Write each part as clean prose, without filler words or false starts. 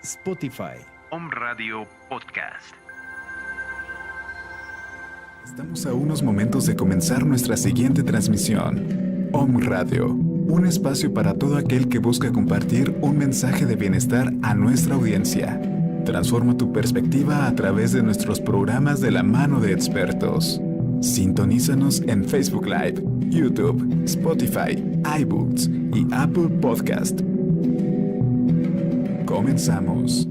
Spotify, Om Radio Podcast. Estamos a unos momentos de comenzar nuestra siguiente transmisión. Om Radio, un espacio para todo aquel que busca compartir un mensaje de bienestar a nuestra audiencia. Transforma tu perspectiva a través de nuestros programas de la mano de expertos. Sintonízanos en Facebook Live, YouTube, Spotify, iBooks y Apple Podcast. Comenzamos.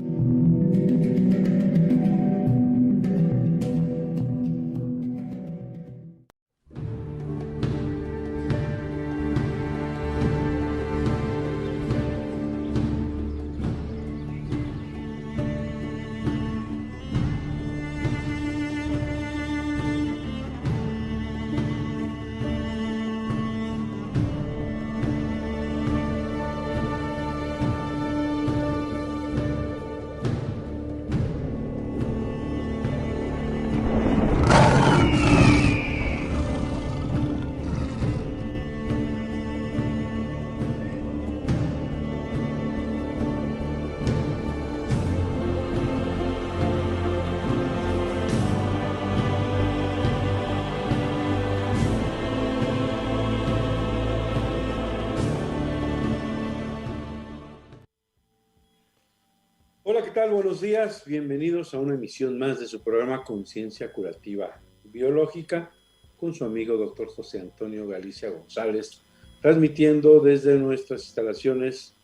Hola, ¿qué tal? Buenos días. Bienvenidos a una emisión más de su programa Conciencia Curativa Biológica con su amigo Dr. José Antonio Galicia González, transmitiendo desde nuestras instalaciones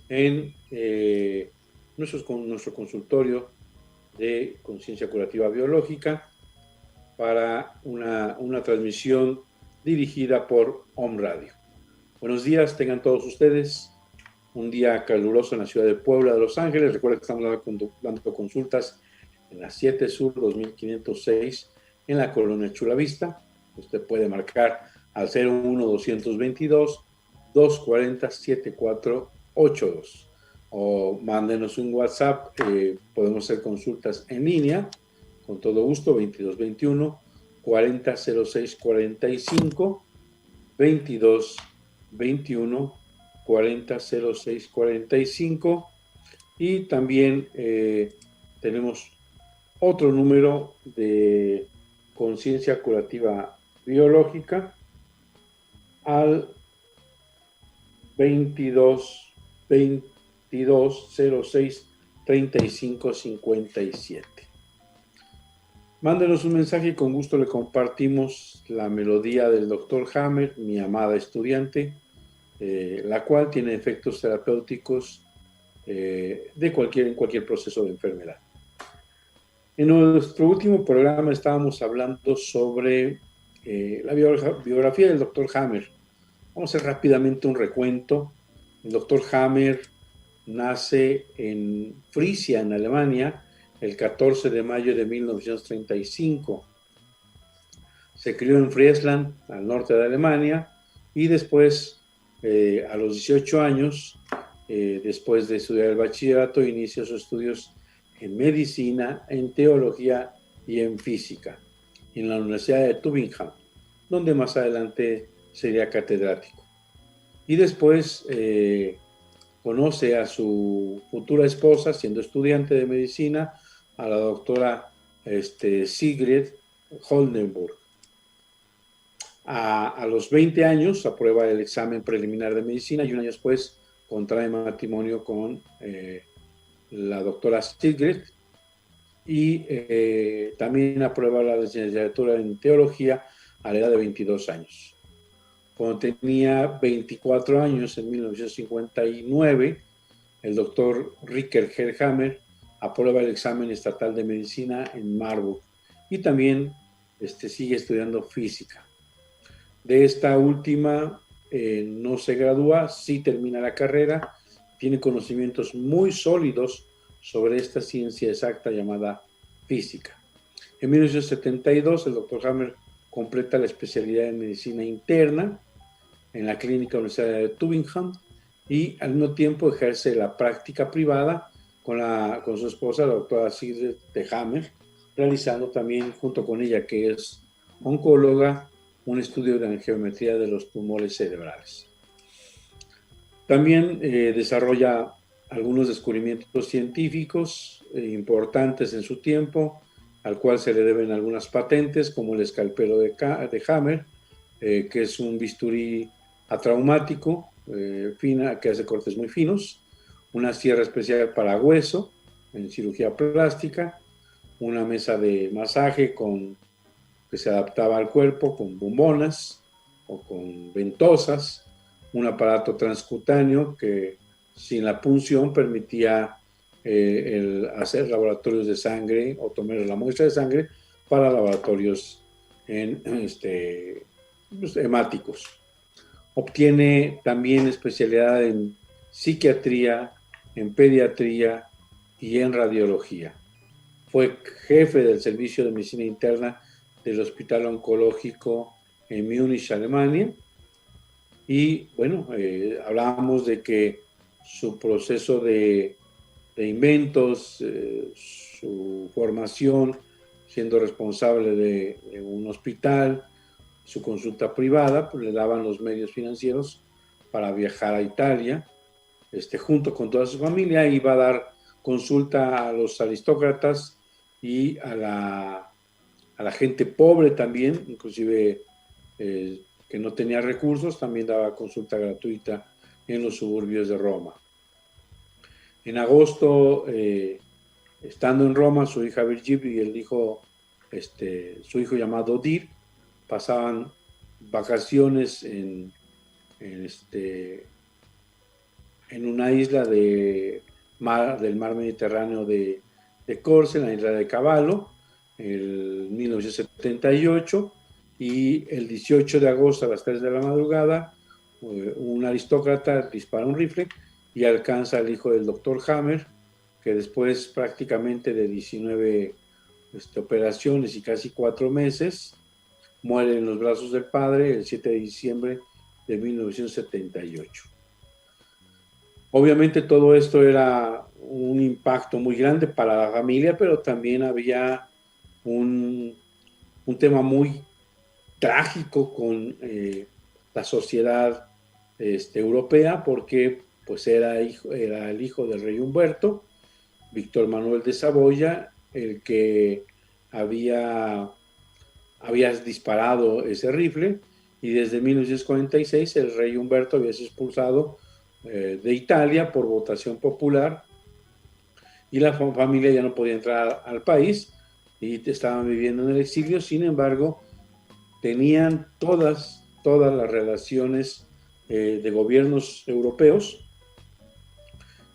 en nuestro consultorio de Conciencia Curativa Biológica para una transmisión dirigida por Om Radio. Buenos días, tengan todos ustedes. Un día caluroso en la ciudad de Puebla de Los Ángeles. Recuerden que estamos dando consultas en la 7 Sur 2506 en la colonia Chulavista. Usted puede marcar al 01-222-240-7482 o mándenos un WhatsApp. Podemos hacer consultas en línea con todo gusto. 2221-400645 2221 400645 y también tenemos otro número de conciencia curativa biológica al 2206-3557. Mándenos un mensaje y con gusto le compartimos la melodía del Dr. Hammer, mi amada estudiante, la cual tiene efectos terapéuticos en cualquier proceso de enfermedad. En nuestro último programa estábamos hablando sobre la biografía del Dr. Hammer. Vamos a hacer rápidamente un recuento. El Dr. Hammer nace en Frisia, en Alemania, el 14 de mayo de 1935. Se crió en Friesland, al norte de Alemania, y después a los 18 años, después de estudiar el bachillerato, inició sus estudios en medicina, en teología y en física, en la Universidad de Tübingen, donde más adelante sería catedrático. Y después conoce a su futura esposa, siendo estudiante de medicina, a la doctora Sigrid Holdenburg. A los 20 años aprueba el examen preliminar de medicina y un año después contrae matrimonio con la doctora Sigrid y también aprueba la licenciatura en teología a la edad de 22 años. Cuando tenía 24 años, en 1959, el doctor Ricker Hammer aprueba el examen estatal de medicina en Marburg y también sigue estudiando física. De esta última no se gradúa, sí termina la carrera, tiene conocimientos muy sólidos sobre esta ciencia exacta llamada física. En 1972 el Dr. Hammer completa la especialidad en medicina interna en la Clínica Universitaria de Tübingen y al mismo tiempo ejerce la práctica privada con su esposa, la doctora Sigrid Hammer, realizando también junto con ella, que es oncóloga, un estudio de angiometría de los tumores cerebrales. También desarrolla algunos descubrimientos científicos importantes en su tiempo, al cual se le deben algunas patentes, como el escalpelo de Hammer, que es un bisturí atraumático, fina, que hace cortes muy finos, una sierra especial para hueso en cirugía plástica, una mesa de masaje que se adaptaba al cuerpo con bombonas o con ventosas, un aparato transcutáneo que sin la punción permitía el hacer laboratorios de sangre o tomar la muestra de sangre para laboratorios hemáticos. Obtiene también especialidad en psiquiatría, en pediatría y en radiología. Fue jefe del servicio de medicina interna del Hospital Oncológico en Múnich, Alemania. Y bueno, hablábamos de que su proceso de inventos, su formación siendo responsable de un hospital, su consulta privada, pues le daban los medios financieros para viajar a Italia, junto con toda su familia, iba a dar consulta a los aristócratas y a la gente pobre también, inclusive que no tenía recursos, también daba consulta gratuita en los suburbios de Roma. En agosto, estando en Roma, su hija Virginia y el hijo, su hijo llamado Dir, pasaban vacaciones en una isla del mar Mediterráneo de Corse, en la isla de Cavallo, en 1978, y el 18 de agosto a las 3 de la madrugada, un aristócrata dispara un rifle y alcanza al hijo del doctor Hammer, que después prácticamente de 19 operaciones y casi 4 meses, muere en los brazos del padre el 7 de diciembre de 1978. Obviamente todo esto era un impacto muy grande para la familia, pero también había un tema muy trágico con la sociedad europea, porque pues era el hijo del rey Humberto, Víctor Manuel de Saboya, el que había disparado ese rifle, y desde 1946 el rey Humberto había sido expulsado de Italia por votación popular, y la familia ya no podía entrar al país y estaban viviendo en el exilio. Sin embargo, tenían todas las relaciones de gobiernos europeos,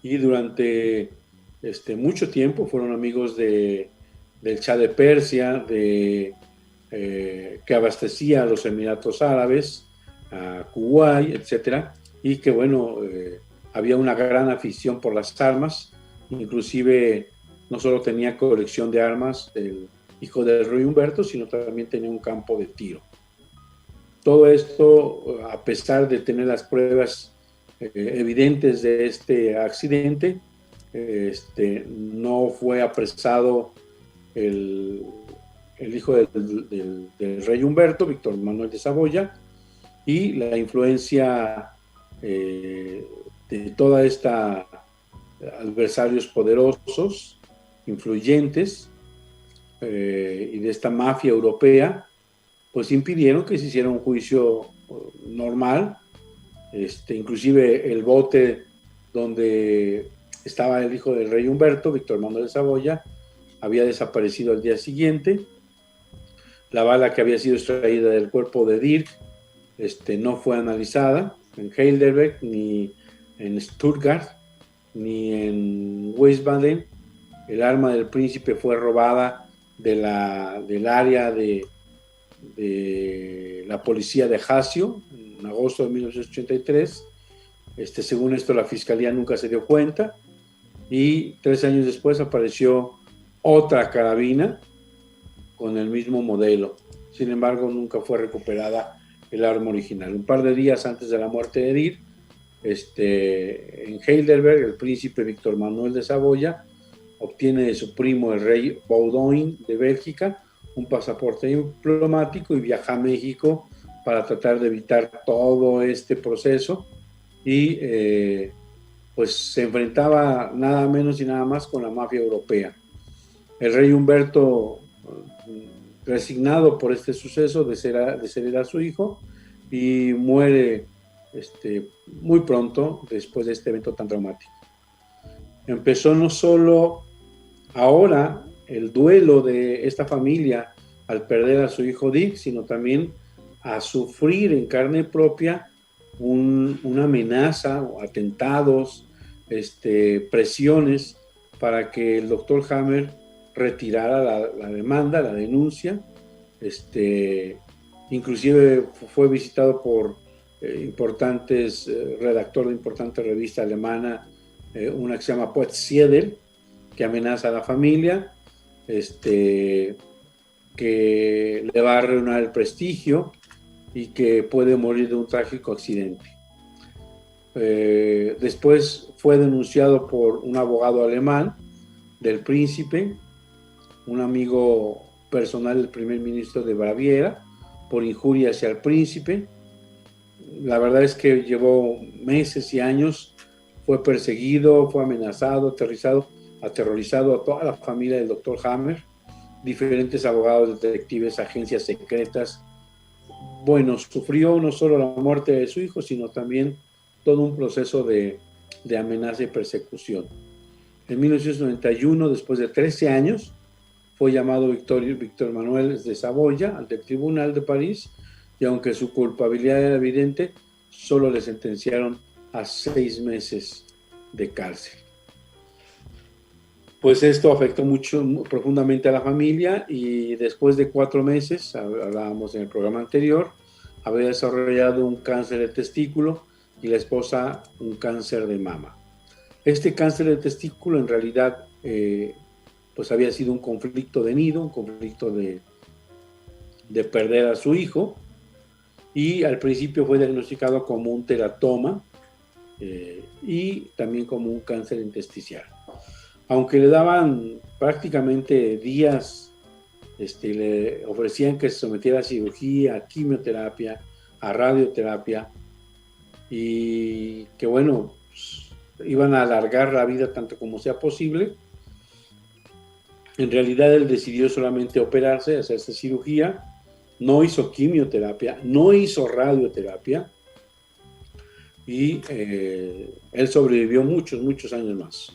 y durante mucho tiempo fueron amigos del Shah de Persia, que abastecía a los Emiratos Árabes, a Kuwait, etcétera, y que bueno, había una gran afición por las armas. Inclusive no solo tenía colección de armas el hijo del rey Humberto, sino también tenía un campo de tiro. Todo esto, a pesar de tener las pruebas evidentes de este accidente, no fue apresado el hijo del rey Humberto, Víctor Manuel de Saboya, y la influencia de toda esta adversarios poderosos, influyentes, y de esta mafia europea, pues impidieron que se hiciera un juicio normal. Inclusive el bote donde estaba el hijo del rey Humberto, Víctor Manuel de Saboya, había desaparecido al día siguiente. La bala que había sido extraída del cuerpo de Dirk no fue analizada en Heidelberg, ni en Stuttgart, ni en Wiesbaden. El arma del príncipe fue robada del área de la policía de Hasio en agosto de 1983. Según esto, la fiscalía nunca se dio cuenta, y 3 años después apareció otra carabina con el mismo modelo. Sin embargo, nunca fue recuperada el arma original. Un par de días antes de la muerte de Dir, en Heidelberg, el príncipe Víctor Manuel de Saboya obtiene de su primo el rey Baudouin de Bélgica un pasaporte diplomático y viaja a México para tratar de evitar todo este proceso, y pues se enfrentaba nada menos y nada más con la mafia europea. El rey Humberto, resignado por este suceso, deshereda a su hijo y muere muy pronto después de este evento tan traumático. Empezó no solo ahora el duelo de esta familia al perder a su hijo Dick, sino también a sufrir en carne propia una amenaza, o atentados, presiones para que el doctor Hammer retirara la demanda, la denuncia. Inclusive fue visitado por redactor de importante revista alemana, una que se llama Poetsiedel, que amenaza a la familia, que le va a arruinar el prestigio y que puede morir de un trágico accidente. Después fue denunciado por un abogado alemán del príncipe, un amigo personal del primer ministro de Baviera, por injuria hacia el príncipe. La verdad es que llevó meses y años, fue perseguido, fue amenazado, aterrorizado a toda la familia del doctor Hammer, diferentes abogados, detectives, agencias secretas. Bueno, sufrió no solo la muerte de su hijo, sino también todo un proceso de amenaza y persecución. En 1991, después de 13 años, fue llamado Víctor Manuel de Saboya ante el Tribunal de París, y aunque su culpabilidad era evidente, solo le sentenciaron a 6 meses de cárcel. Pues esto afectó profundamente a la familia, y después de 4 meses, hablábamos en el programa anterior, había desarrollado un cáncer de testículo y la esposa un cáncer de mama. Este cáncer de testículo en realidad pues había sido un conflicto de nido, un conflicto de perder a su hijo, y al principio fue diagnosticado como un teratoma y también como un cáncer intersticial. Aunque le daban prácticamente días, le ofrecían que se sometiera a cirugía, a quimioterapia, a radioterapia, y que bueno, pues, iban a alargar la vida tanto como sea posible. En realidad él decidió solamente operarse, hacerse cirugía, no hizo quimioterapia, no hizo radioterapia, y él sobrevivió muchos años más.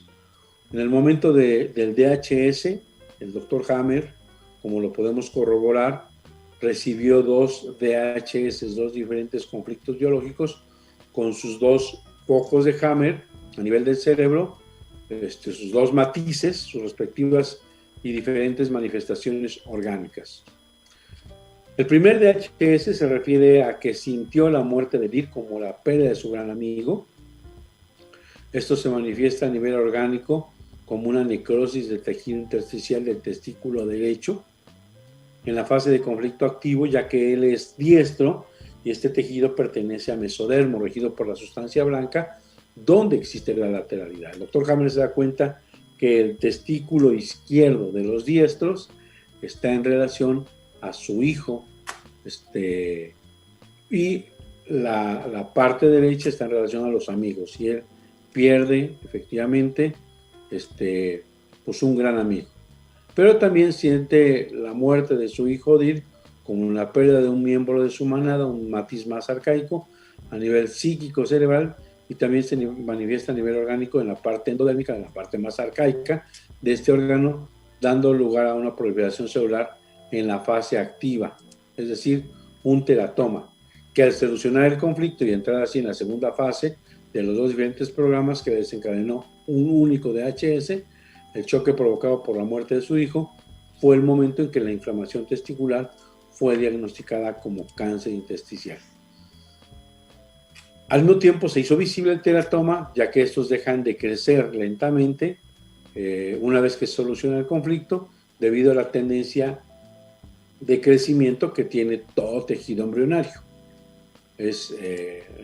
En el momento del DHS, el doctor Hammer, como lo podemos corroborar, recibió 2 DHS, 2 diferentes conflictos biológicos, con sus 2 focos de Hammer a nivel del cerebro, sus 2 matices, sus respectivas y diferentes manifestaciones orgánicas. El primer DHS se refiere a que sintió la muerte de Dick como la pérdida de su gran amigo. Esto se manifiesta a nivel orgánico como una necrosis del tejido intersticial del testículo derecho en la fase de conflicto activo, ya que él es diestro y este tejido pertenece a mesodermo, regido por la sustancia blanca, donde existe la lateralidad. El doctor Hammer se da cuenta que el testículo izquierdo de los diestros está en relación a su hijo, y la parte derecha está en relación a los amigos, y él pierde efectivamente pues un gran amigo. Pero también siente la muerte de su hijo Dirk como una pérdida de un miembro de su manada, un matiz más arcaico a nivel psíquico cerebral, y también se manifiesta a nivel orgánico en la parte endodérmica, en la parte más arcaica de este órgano, dando lugar a una proliferación celular en la fase activa, es decir, un teratoma, que al solucionar el conflicto y entrar así en la segunda fase de los 2 diferentes programas que desencadenó un único DHS, el choque provocado por la muerte de su hijo, fue el momento en que la inflamación testicular fue diagnosticada como cáncer intersticial. Al mismo tiempo se hizo visible el teratoma, ya que estos dejan de crecer lentamente una vez que se soluciona el conflicto, debido a la tendencia de crecimiento que tiene todo tejido embrionario.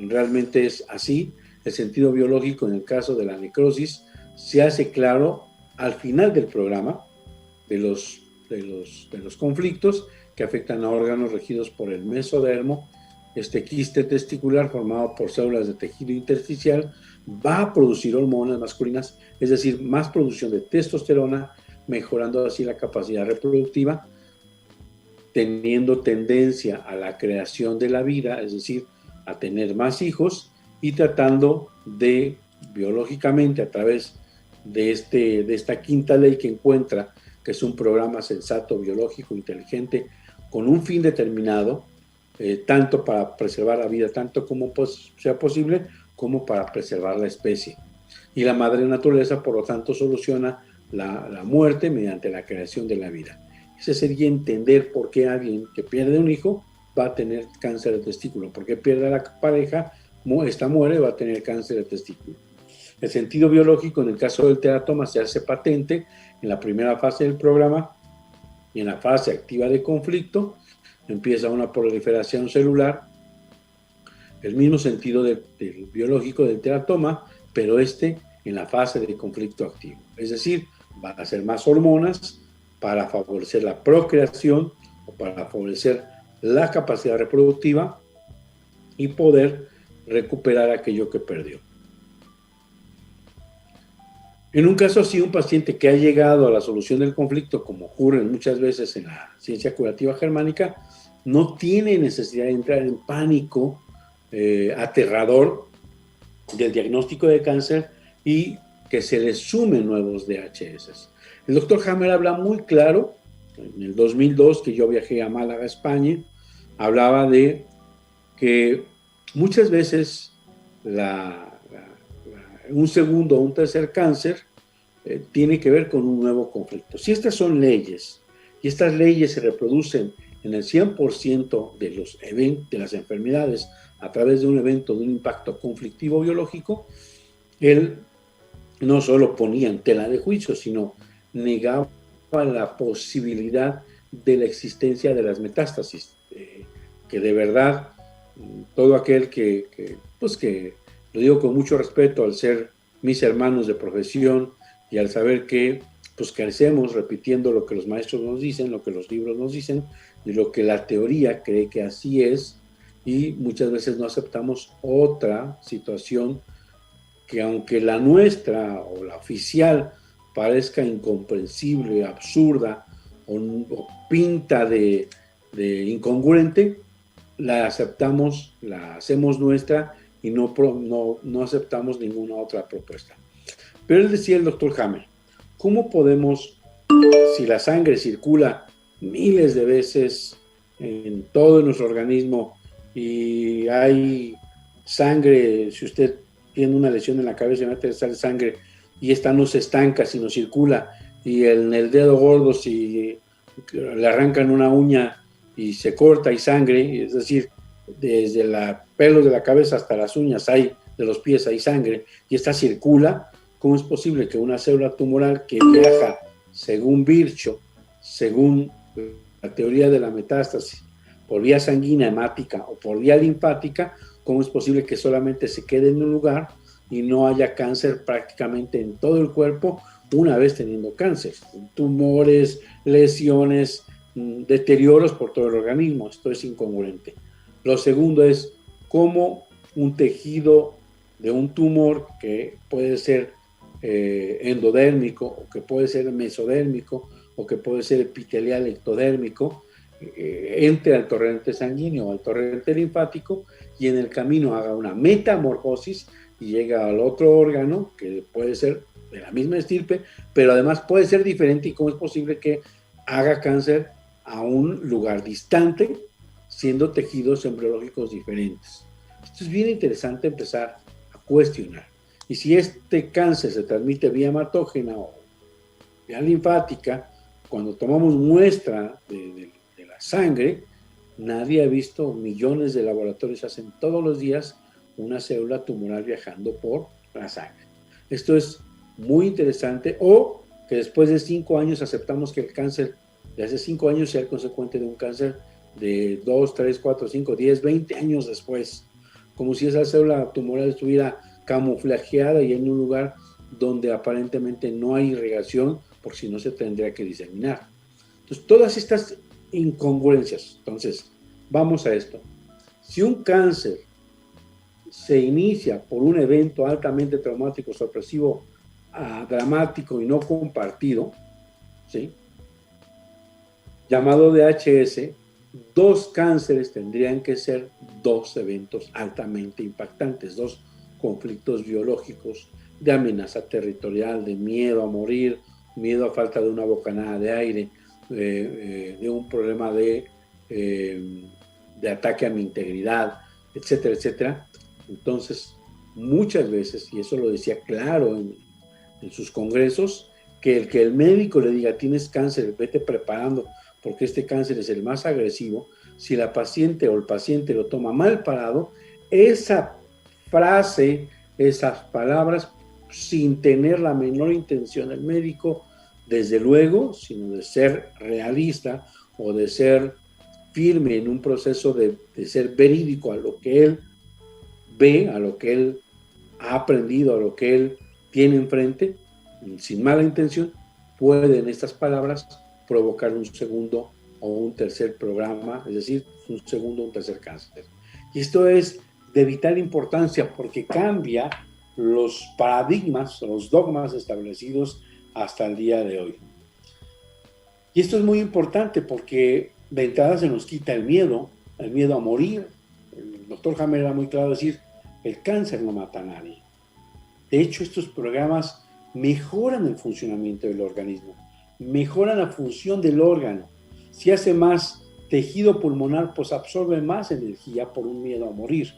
Realmente es así. El sentido biológico en el caso de la necrosis se hace claro al final del programa de los conflictos que afectan a órganos regidos por el mesodermo este quiste testicular formado por células de tejido intersticial va a producir hormonas masculinas, es decir, más producción de testosterona, mejorando así la capacidad reproductiva, teniendo tendencia a la creación de la vida, es decir, a tener más hijos, y tratando de, biológicamente, a través de esta quinta ley que encuentra, que es un programa sensato, biológico, inteligente, con un fin determinado, tanto para preservar la vida, tanto como sea posible, como para preservar la especie. Y la madre naturaleza, por lo tanto, soluciona la muerte mediante la creación de la vida. Ese sería entender por qué alguien que pierde un hijo va a tener cáncer de testículo, por qué pierde a la pareja, esta muere, va a tener cáncer de testículo. El sentido biológico, en el caso del teratoma, se hace patente en la primera fase del programa y en la fase activa de conflicto empieza una proliferación celular, el mismo sentido del biológico del teratoma, pero en la fase de conflicto activo. Es decir, va a hacer más hormonas para favorecer la procreación o para favorecer la capacidad reproductiva y poder recuperar aquello que perdió. En un caso así, un paciente que ha llegado a la solución del conflicto, como ocurre muchas veces en la ciencia curativa germánica, no tiene necesidad de entrar en pánico aterrador del diagnóstico de cáncer y que se le sumen nuevos DHS. El doctor Hammer habla muy claro, en el 2002, que yo viajé a Málaga, España, hablaba de que muchas veces un segundo o un tercer cáncer tiene que ver con un nuevo conflicto. Si estas son leyes, y estas leyes se reproducen en el 100% de las enfermedades a través de un evento, de un impacto conflictivo biológico, él no solo ponía en tela de juicio, sino negaba la posibilidad de la existencia de las metástasis, que de verdad todo aquel que lo digo con mucho respeto al ser mis hermanos de profesión y al saber que pues carecemos repitiendo lo que los maestros nos dicen, lo que los libros nos dicen y lo que la teoría cree que así es, y muchas veces no aceptamos otra situación que, aunque la nuestra o la oficial parezca incomprensible, absurda o pinta de incongruente, la aceptamos, la hacemos nuestra y no aceptamos ninguna otra propuesta. Pero él decía, el doctor Hammer, ¿cómo podemos, si la sangre circula miles de veces en todo nuestro organismo y hay sangre, si usted tiene una lesión en la cabeza y mete sangre y esta no se estanca sino circula, y en el dedo gordo si le arrancan una uña y se corta y sangre, es decir, desde los pelos de la cabeza hasta las uñas de los pies hay sangre y esta circula? ¿Cómo es posible que una célula tumoral que viaja, según Virchow, según la teoría de la metástasis, por vía sanguínea hemática o por vía linfática, cómo es posible que solamente se quede en un lugar y no haya cáncer prácticamente en todo el cuerpo una vez teniendo cáncer? Tumores, lesiones, deterioros por todo el organismo. Esto es incongruente. Lo segundo es cómo un tejido de un tumor que puede ser endodérmico o que puede ser mesodérmico o que puede ser epitelial ectodérmico entre al torrente sanguíneo o al torrente linfático y en el camino haga una metamorfosis y llega al otro órgano que puede ser de la misma estirpe, pero además puede ser diferente. ¿Y cómo es posible que haga cáncer a un lugar distante siendo tejidos embriológicos diferentes? Esto es bien interesante empezar a cuestionar. Y si este cáncer se transmite vía hematógena o vía linfática, cuando tomamos muestra de la sangre, nadie ha visto, millones de laboratorios hacen todos los días una célula tumoral viajando por la sangre. Esto es muy interesante. O que después de 5 años aceptamos que el cáncer de hace 5 años sea el consecuente de un cáncer de 2, 3, 4, 5, 10, 20 años después, como si esa célula tumoral estuviera camuflajeada y en un lugar donde aparentemente no hay irrigación, por si no se tendría que diseminar. Entonces, todas estas incongruencias. Entonces, vamos a esto. Si un cáncer se inicia por un evento altamente traumático, sorpresivo, dramático y no compartido, ¿sí?, llamado DHS, 2 cánceres tendrían que ser 2 eventos altamente impactantes, 2 conflictos biológicos de amenaza territorial, de miedo a morir, miedo a falta de una bocanada de aire, de un problema de ataque a mi integridad, etcétera, etcétera. Entonces, muchas veces, y eso lo decía claro en sus congresos, que el médico le diga, tienes cáncer, vete preparando, porque este cáncer es el más agresivo. Si la paciente o el paciente lo toma mal parado, esa frase, esas palabras, sin tener la menor intención del médico, desde luego, sino de ser realista o de ser firme en un proceso de ser verídico a lo que él ve, a lo que él ha aprendido, a lo que él tiene enfrente, sin mala intención, pueden estas palabras provocar un segundo o un tercer programa, es decir, un segundo o un tercer cáncer. Y esto es de vital importancia porque cambia los paradigmas, los dogmas establecidos hasta el día de hoy. Y esto es muy importante porque de entrada se nos quita el miedo a morir. El doctor Hammer era muy claro decir, el cáncer no mata a nadie. De hecho, estos programas mejoran el funcionamiento del organismo, mejoran la función del órgano. Si hace más tejido pulmonar, pues absorbe más energía por un miedo a morir.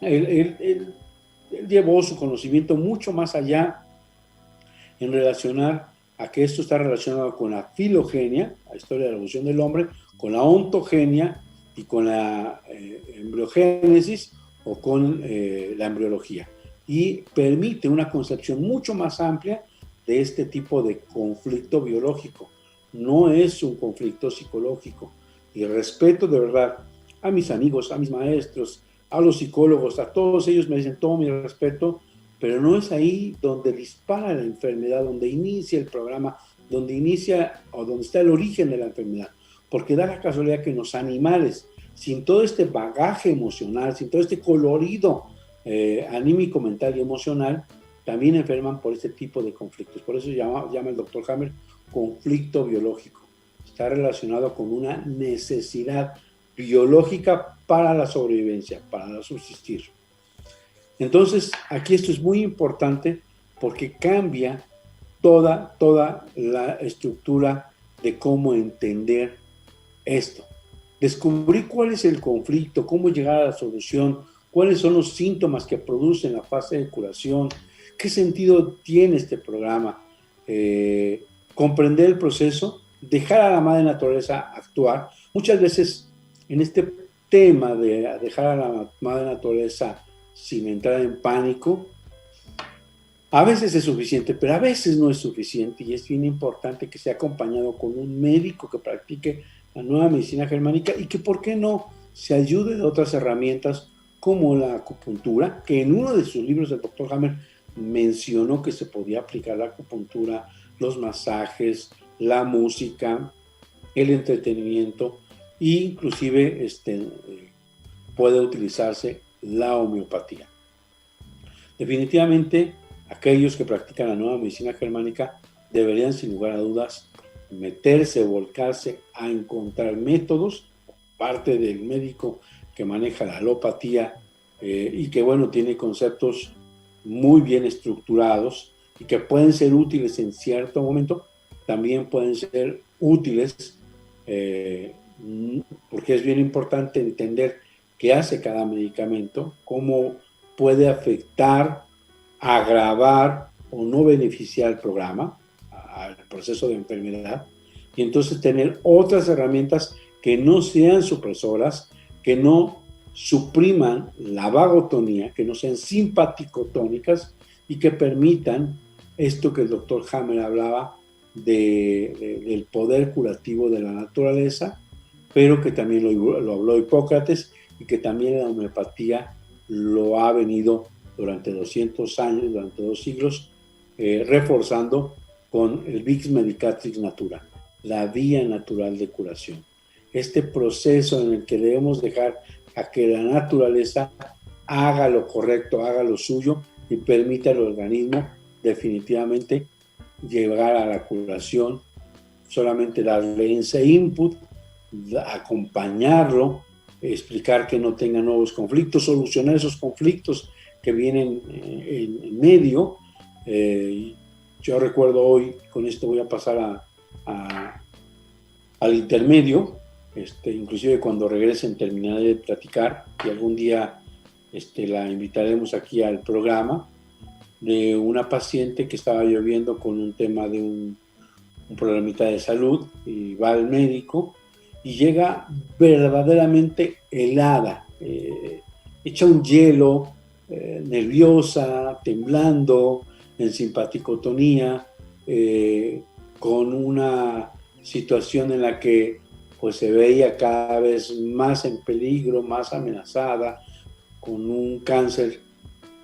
Él llevó su conocimiento mucho más allá en relacionar a que esto está relacionado con la filogenia, la historia de la evolución del hombre, con la ontogenia y con la embriogénesis o con la embriología. Y permite una concepción mucho más amplia de este tipo de conflicto biológico. No es un conflicto psicológico. Y respeto de verdad a mis amigos, a mis maestros, a los psicólogos, a todos ellos me dicen todo mi respeto, pero no es ahí donde dispara la enfermedad, donde inicia el programa, donde inicia o donde está el origen de la enfermedad. Porque da la casualidad que los animales, sin todo este bagaje emocional, sin todo este colorido anímico, mental y emocional, también enferman por este tipo de conflictos. Por eso llama el doctor Hammer conflicto biológico. Está relacionado con una necesidad biológica para la sobrevivencia, para subsistir. Entonces, aquí esto es muy importante porque cambia toda la estructura de cómo entender esto. Descubrir cuál es el conflicto, cómo llegar a la solución, cuáles son los síntomas que producen la fase de curación, qué sentido tiene este programa, comprender el proceso, dejar a la madre naturaleza actuar. Muchas veces en este tema de dejar a la madre naturaleza sin entrar en pánico, a veces es suficiente, pero a veces no es suficiente y es bien importante que sea acompañado con un médico que practique la nueva medicina germánica y que, ¿por qué no?, se ayude de otras herramientas como la acupuntura, que en uno de sus libros el doctor Hammer mencionó que se podía aplicar la acupuntura, los masajes, la música, el entretenimiento e inclusive puede utilizarse la homeopatía. Definitivamente, aquellos que practican la nueva medicina germánica deberían, sin lugar a dudas, meterse, volcarse a encontrar métodos, parte del médico que maneja la alopatía y que, bueno, tiene conceptos muy bien estructurados y que pueden ser útiles en cierto momento, también pueden ser útiles porque es bien importante entender qué hace cada medicamento, cómo puede afectar, agravar o no beneficiar al programa, al proceso de enfermedad, y entonces tener otras herramientas que no sean supresoras, que no supriman la vagotonía, que no sean simpaticotónicas y que permitan esto que el doctor Hammer hablaba del poder curativo de la naturaleza, pero que también lo habló Hipócrates y que también la homeopatía lo ha venido durante 200 años, durante 2 siglos, reforzando con el Vix Medicatrix Natura, la vía natural de curación. Este proceso en el que debemos dejar a que la naturaleza haga lo correcto, haga lo suyo y permita al organismo definitivamente llegar a la curación. Solamente darle ese input, acompañarlo, explicar que no tenga nuevos conflictos, solucionar esos conflictos que vienen en medio. Yo recuerdo hoy, con esto voy a pasar al intermedio, inclusive cuando regresen terminaré de platicar y algún día la invitaremos aquí al programa, de una paciente que estaba yo viendo con un tema de un problemita de salud y va al médico y llega verdaderamente helada, hecha un hielo, nerviosa, temblando, en simpaticotonía, con una situación en la que pues se veía cada vez más en peligro, más amenazada, con un cáncer,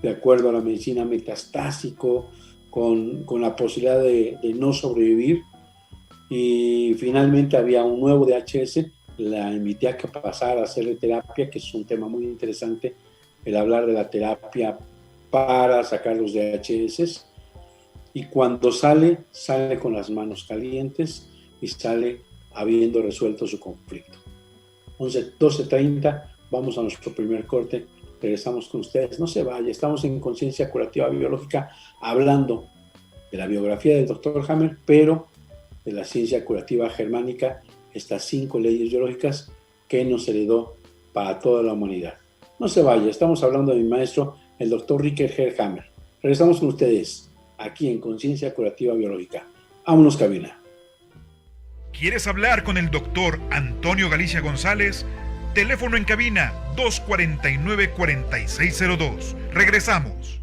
de acuerdo a la medicina, metastásico, con la posibilidad de no sobrevivir. Y finalmente había un nuevo DHS, la invité a que pasara a hacerle terapia, que es un tema muy interesante, el hablar de la terapia para sacar los DHS. Y cuando sale con las manos calientes y sale habiendo resuelto su conflicto. 12:30, vamos a nuestro primer corte. Regresamos con ustedes. No se vaya, estamos en Conciencia Curativa Biológica hablando de la biografía del Dr. Hammer, pero de la ciencia curativa germánica, estas 5 leyes biológicas que nos heredó para toda la humanidad. No se vaya, estamos hablando de mi maestro, el Dr. Ricker G. Hammer. Regresamos con ustedes aquí en Conciencia Curativa Biológica. Vámonos, cabina. ¿Quieres hablar con el doctor Antonio Galicia González? Teléfono en cabina 249-4602. Regresamos.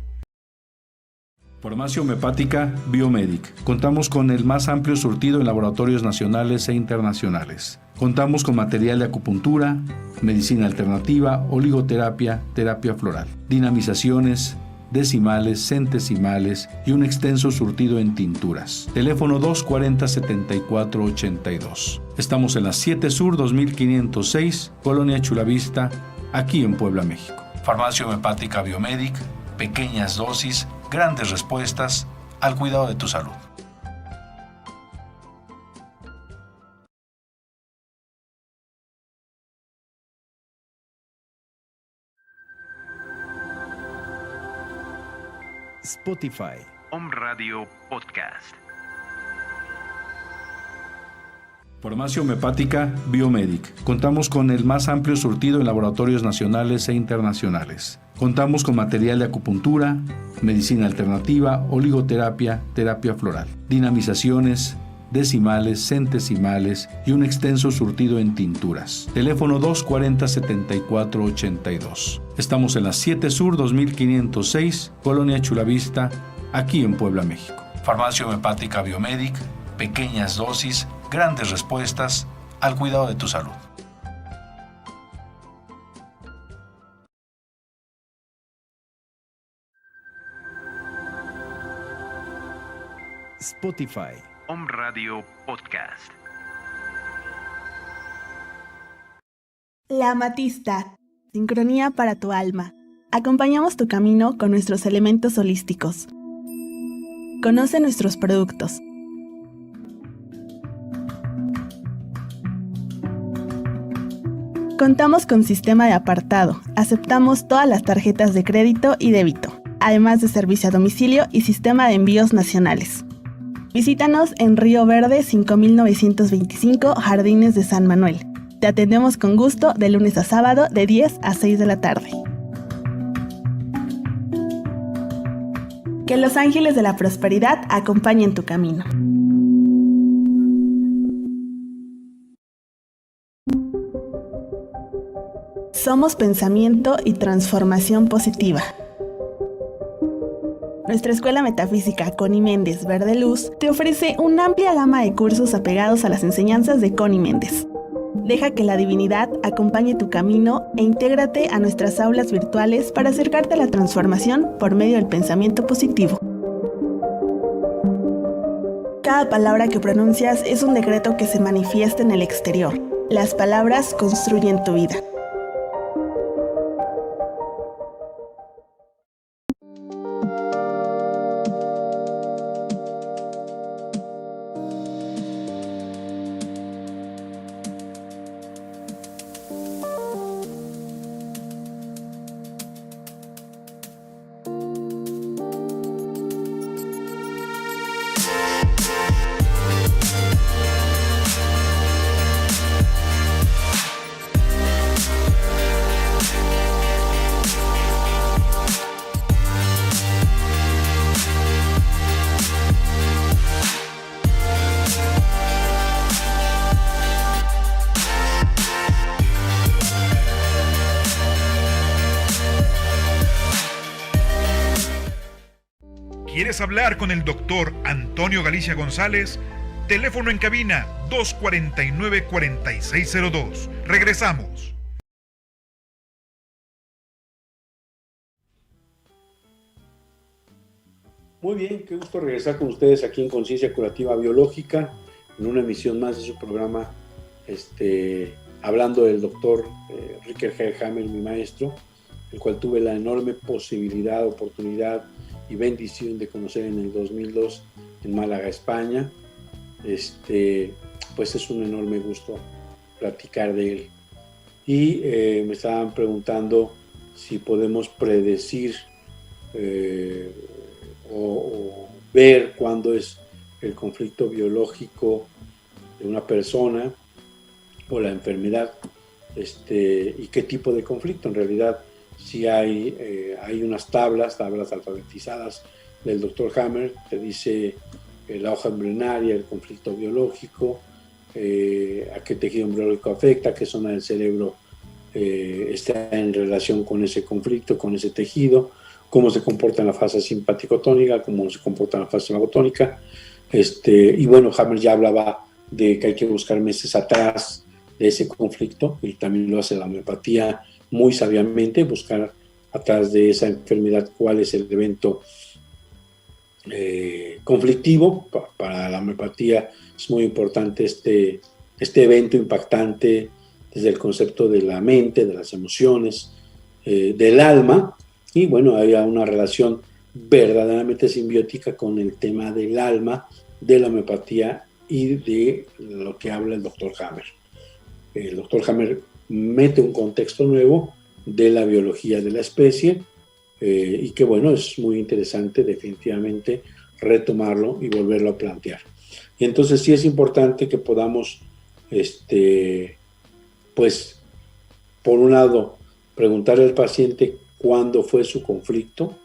Farmacia Homeopática Biomedic. Contamos con el más amplio surtido en laboratorios nacionales e internacionales. Contamos con material de acupuntura, medicina alternativa, oligoterapia, terapia floral, dinamizaciones, decimales, centesimales y un extenso surtido en tinturas. Teléfono 240-7482. Estamos en la 7 Sur 2506, Colonia Chulavista, aquí en Puebla, México. Farmacia Homeopática Biomedic, pequeñas dosis, grandes respuestas al cuidado de tu salud. Spotify. Om Radio Podcast. Farmacia Homeopática Biomedic. Contamos con el más amplio surtido en laboratorios nacionales e internacionales. Contamos con material de acupuntura, medicina alternativa, oligoterapia, terapia floral, dinamizaciones, decimales, centesimales y un extenso surtido en tinturas. Teléfono 240-7482. Estamos en la 7 Sur 2506, Colonia Chulavista, aquí en Puebla, México. Farmacia Homeopática Biomedic, pequeñas dosis, grandes respuestas al cuidado de tu salud. Spotify. Om Radio Podcast. La Amatista, sincronía para tu alma. Acompañamos tu camino con nuestros elementos holísticos. Conoce nuestros productos. Contamos con sistema de apartado. Aceptamos todas las tarjetas de crédito y débito, además de servicio a domicilio y sistema de envíos nacionales. Visítanos en Río Verde 5925, Jardines de San Manuel. Te atendemos con gusto de lunes a sábado de 10 a 6 de la tarde. Que los ángeles de la prosperidad acompañen tu camino. Somos pensamiento y transformación positiva. Nuestra Escuela Metafísica Connie Méndez Verde Luz te ofrece una amplia gama de cursos apegados a las enseñanzas de Connie Méndez. Deja que la divinidad acompañe tu camino e intégrate a nuestras aulas virtuales para acercarte a la transformación por medio del pensamiento positivo. Cada palabra que pronuncias es un decreto que se manifiesta en el exterior. Las palabras construyen tu vida. ¿Quieres hablar con el doctor Antonio Galicia González? Teléfono en cabina 249-4602. Regresamos. Muy bien, qué gusto regresar con ustedes aquí en Conciencia Curativa Biológica, en una emisión más de su programa, hablando del doctor Ricard G. Hammer, mi maestro, el cual tuve la enorme posibilidad, oportunidad y bendición de conocer en el 2002 en Málaga, España. Pues es un enorme gusto platicar de él. Y me estaban preguntando si podemos predecir o ver cuándo es el conflicto biológico de una persona o la enfermedad, y qué tipo de conflicto. En realidad, si hay unas tablas alfabetizadas del Dr. Hammer, te dice la hoja embrionaria, el conflicto biológico, a qué tejido embriológico afecta, qué zona del cerebro está en relación con ese conflicto, con ese tejido, cómo se comporta en la fase simpático-tónica, cómo se comporta en la fase vagotónica. Y bueno, Hammer ya hablaba de que hay que buscar meses atrás de ese conflicto, y también lo hace la homeopatía muy sabiamente, buscar atrás de esa enfermedad cuál es el evento conflictivo. Para la homeopatía es muy importante este evento impactante desde el concepto de la mente, de las emociones, del alma. Y bueno, había una relación verdaderamente simbiótica con el tema del alma, de la homeopatía y de lo que habla el Dr. Hammer. El Dr. Hammer mete un contexto nuevo de la biología de la especie, y que bueno, es muy interesante definitivamente retomarlo y volverlo a plantear. Y entonces sí es importante que podamos, pues, por un lado, preguntarle al paciente cuándo fue su conflicto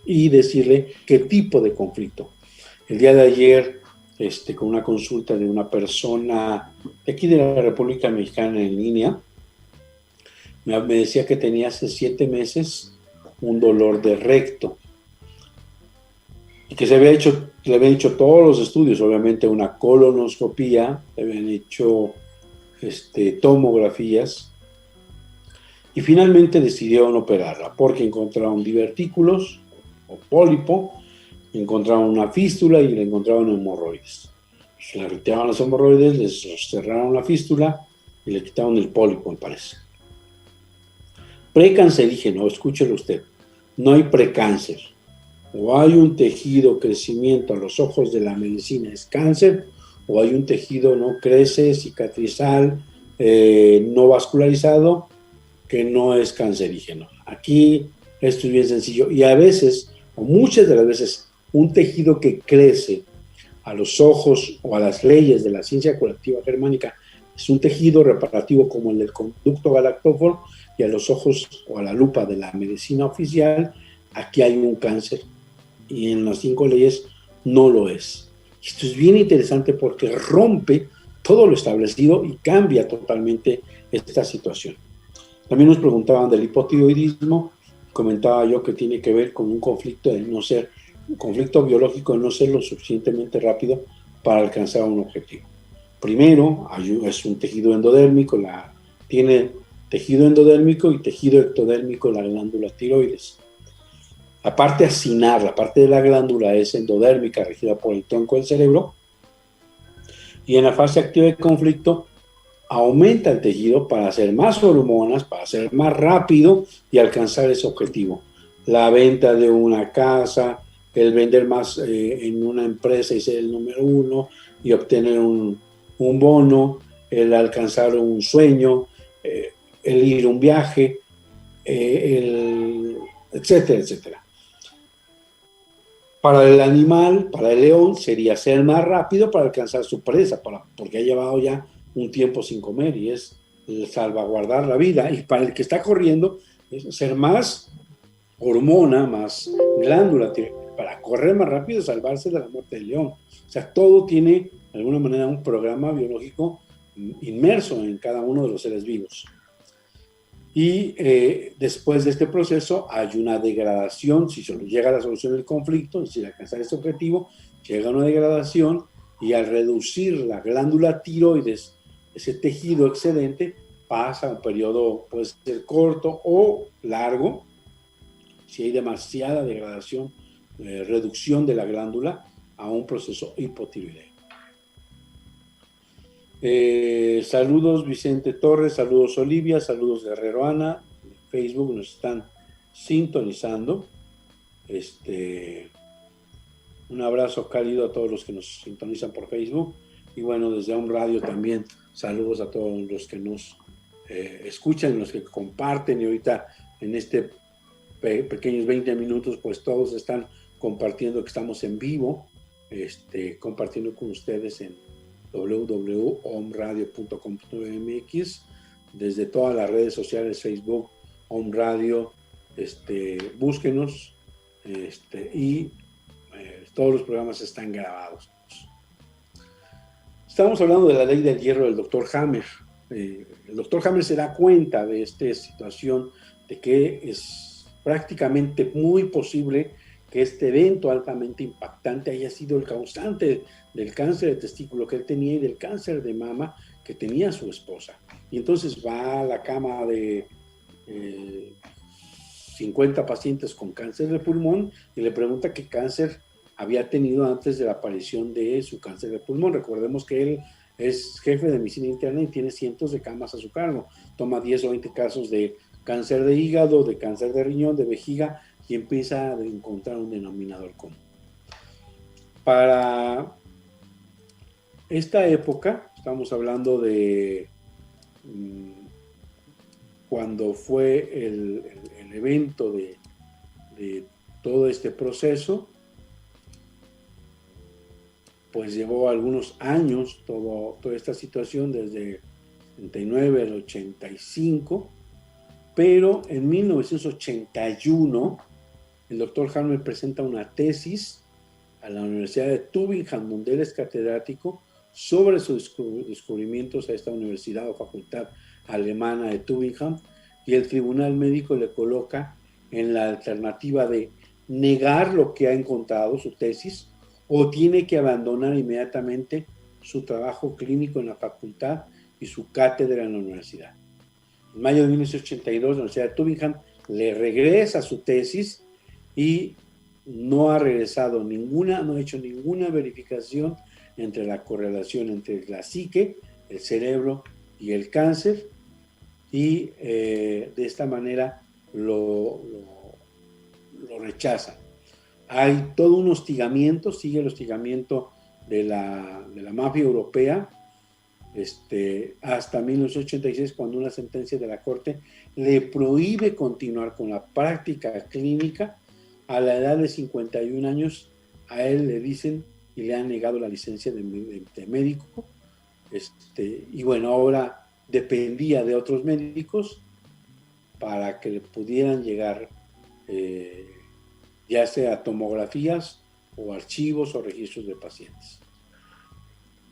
y decirle qué tipo de conflicto. El día de ayer, con una consulta de una persona de aquí de la República Mexicana en línea, me decía que tenía hace 7 meses un dolor de recto y que le habían hecho todos los estudios, obviamente una colonoscopía, le habían hecho tomografías, y finalmente decidieron operarla porque encontraron divertículos o pólipo, encontraron una fístula y le encontraron hemorroides. Se le retiraron las hemorroides, les cerraron la fístula y le quitaron el pólipo, me parece. Precancerígeno, escúchelo usted, no hay precáncer. O hay un tejido crecimiento a los ojos de la medicina, es cáncer, o hay un tejido no crece, cicatrizal, no vascularizado, que no es cancerígeno. Aquí esto es bien sencillo, y a veces, o muchas de las veces, un tejido que crece a los ojos o a las leyes de la ciencia curativa germánica es un tejido reparativo como el del conducto galactóforo, y a los ojos o a la lupa de la medicina oficial, aquí hay un cáncer, y en las 5 leyes no lo es. Esto es bien interesante porque rompe todo lo establecido y cambia totalmente esta situación. También nos preguntaban del hipotiroidismo. Comentaba yo que tiene que ver con un conflicto un conflicto biológico de no ser lo suficientemente rápido para alcanzar un objetivo. Primero, es un tejido endodérmico, tiene tejido endodérmico y tejido ectodérmico la glándula tiroides. La parte acinar, la parte de la glándula es endodérmica, regida por el tronco del cerebro, y en la fase activa de conflicto aumenta el tejido para hacer más hormonas, para hacer más rápido y alcanzar ese objetivo. La venta de una casa, el vender más en una empresa y ser el número 1 y obtener un bono, el alcanzar un sueño, el ir a un viaje, etcétera, etcétera. Para el animal, para el león, sería ser más rápido para alcanzar su presa, porque ha llevado ya un tiempo sin comer y es salvaguardar la vida. Y para el que está corriendo, es ser más hormona, más glándula, para correr más rápido y salvarse de la muerte del león. O sea, todo tiene, de alguna manera, un programa biológico inmerso en cada uno de los seres vivos. Y después de este proceso hay una degradación, si solo llega a la solución del conflicto, si alcanzar este objetivo, llega a una degradación y al reducir la glándula tiroides, ese tejido excedente pasa a un periodo, puede ser corto o largo, si hay demasiada degradación, reducción de la glándula, a un proceso hipotiroideo. Saludos Vicente Torres, saludos Olivia, saludos Guerrero Ana, en Facebook nos están sintonizando. Un abrazo cálido a todos los que nos sintonizan por Facebook, y bueno, desde Home Radio también saludos a todos los que nos escuchan, los que comparten, y ahorita en este pequeños 20 minutos pues todos están compartiendo que estamos en vivo, compartiendo con ustedes en www.omradio.com.mx, desde todas las redes sociales, Facebook, Home Radio, búsquenos, y todos los programas están grabados. Estamos hablando de la ley del hierro del Dr. Hammer. El Dr. Hammer se da cuenta de esta situación, de que es prácticamente muy posible que este evento altamente impactante haya sido el causante del cáncer de testículo que él tenía y del cáncer de mama que tenía su esposa. Y entonces va a la cama de 50 pacientes con cáncer de pulmón y le pregunta qué cáncer había tenido antes de la aparición de su cáncer de pulmón. Recordemos que él es jefe de medicina interna y tiene cientos de camas a su cargo. Toma 10 o 20 casos de cáncer de hígado, de cáncer de riñón, de vejiga, y empieza a encontrar un denominador común. Para esta época, estamos hablando de cuando fue el evento de todo este proceso, pues llevó algunos años toda esta situación, desde el 79 al 85, pero en 1981 el doctor Hammer presenta una tesis a la Universidad de Tübingen, donde él es catedrático, sobre sus descubrimientos a esta universidad o facultad alemana de Tübingen, y el tribunal médico le coloca en la alternativa de negar lo que ha encontrado, su tesis, o tiene que abandonar inmediatamente su trabajo clínico en la facultad y su cátedra en la universidad. En mayo de 1982, la Universidad de Tübingen le regresa su tesis y no ha regresado no ha hecho ninguna verificación entre la correlación entre la psique, el cerebro y el cáncer, y de esta manera lo rechazan. Hay todo un hostigamiento, sigue el hostigamiento de la mafia europea, hasta 1986, cuando una sentencia de la Corte le prohíbe continuar con la práctica clínica. A la edad de 51 años, a él le dicen y le han negado la licencia de médico, y bueno, ahora dependía de otros médicos para que le pudieran llegar ya sea tomografías o archivos o registros de pacientes.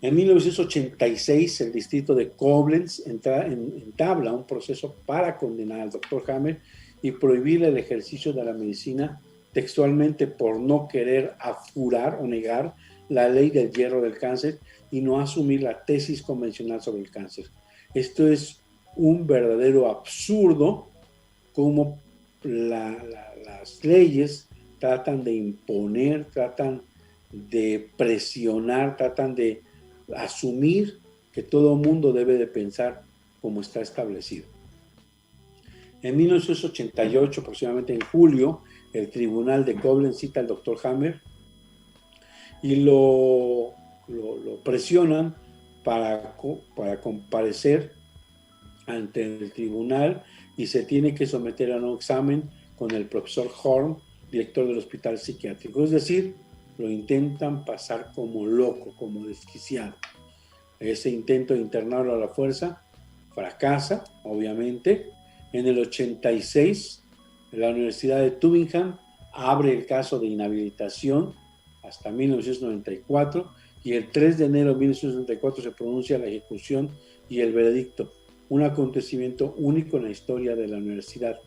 En 1986, el distrito de Koblenz entabla un proceso para condenar al Dr. Hammer y prohibirle el ejercicio de la medicina, textualmente por no querer afurar o negar la ley del hierro del cáncer y no asumir la tesis convencional sobre el cáncer. Esto es un verdadero absurdo, como las leyes tratan de imponer, tratan de presionar, tratan de asumir que todo mundo debe de pensar como está establecido. En 1988, aproximadamente en julio, el tribunal de Koblenz cita al Dr. Hammer y lo presionan para comparecer ante el tribunal, y se tiene que someter a un examen con el profesor Horn, director del hospital psiquiátrico. Es decir, lo intentan pasar como loco, como desquiciado. Ese intento de internarlo a la fuerza fracasa, obviamente. En el 86, la Universidad de Tübingen abre el caso de inhabilitación hasta 1994, y el 3 de enero de 1994 se pronuncia la ejecución y el veredicto. un acontecimiento único en la historia de la universidad.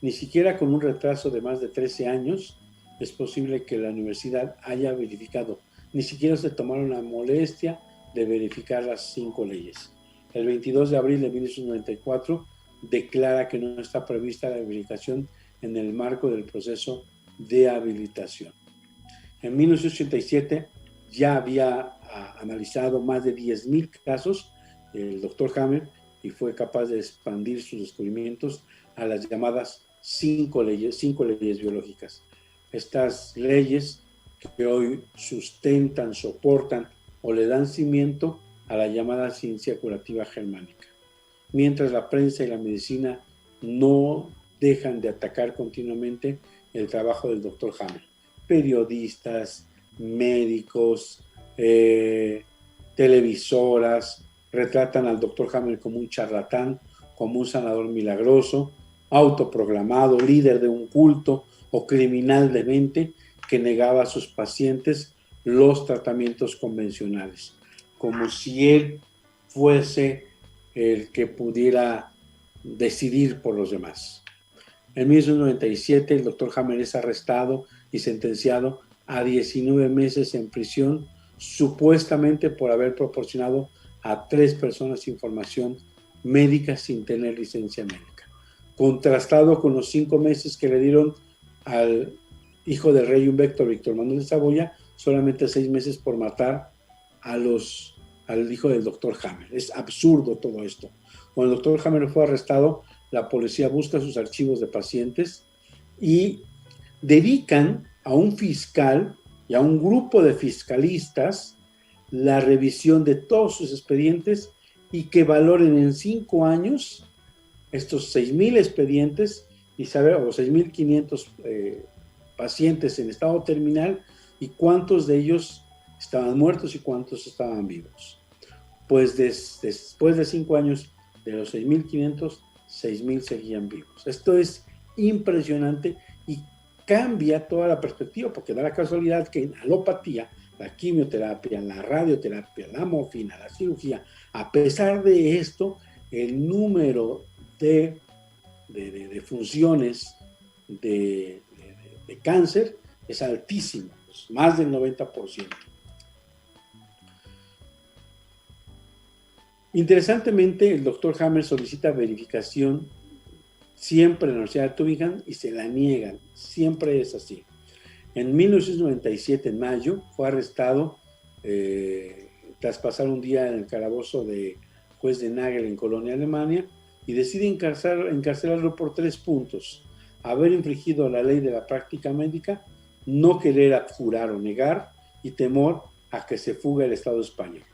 Ni siquiera con un retraso de más de 13 años es posible que la universidad haya verificado. Ni siquiera se tomaron la molestia de verificar las 5 leyes. El 22 de abril de 1994 declara que no está prevista la verificación en el marco del proceso de habilitación. En 1987 ya había analizado más de 10,000 casos el doctor Hammer y fue capaz de expandir sus descubrimientos a las llamadas 5 leyes biológicas. Estas leyes que hoy sustentan, soportan o le dan cimiento a la llamada ciencia curativa germánica. Mientras la prensa y la medicina no dejan de atacar continuamente el trabajo del doctor Hammer. Periodistas, médicos, televisoras retratan al doctor Hammer como un charlatán, como un sanador milagroso, autoproclamado, líder de un culto o criminal demente que negaba a sus pacientes los tratamientos convencionales, como si él fuese el que pudiera decidir por los demás. En 1997 el doctor Hammer es arrestado y sentenciado a 19 meses en prisión, supuestamente por haber proporcionado a 3 personas información médica sin tener licencia médica, contrastado con los 5 meses que le dieron al hijo del rey Humberto, Víctor Manuel de Saboya, solamente 6 meses por matar al hijo del doctor Hammer. Es absurdo todo esto. Cuando el doctor Hammer fue arrestado, la policía busca sus archivos de pacientes y dedican a un fiscal y a un grupo de fiscalistas la revisión de todos sus expedientes y que valoren en 5 años estos 6,000 expedientes y saber, o 6,500 pacientes en estado terminal, y cuántos de ellos estaban muertos y cuántos estaban vivos. Pues después de 5 años, de los 6,500, 6,000 seguían vivos. Esto es impresionante y cambia toda la perspectiva, porque da la casualidad que en alopatía, la quimioterapia, la radioterapia, la morfina, la cirugía, a pesar de esto, el número de funciones de cáncer es altísimo, es más del 90%. Interesantemente, el doctor Hammer solicita verificación siempre en la Universidad de Tübingen y se la niegan, siempre es así. En 1997, en mayo, fue arrestado tras pasar un día en el calabozo de juez de Nagel en Colonia, Alemania, y decide encarcelarlo por 3 puntos: haber infringido la ley de la práctica médica, no querer abjurar o negar, y temor a que se fugue el Estado español.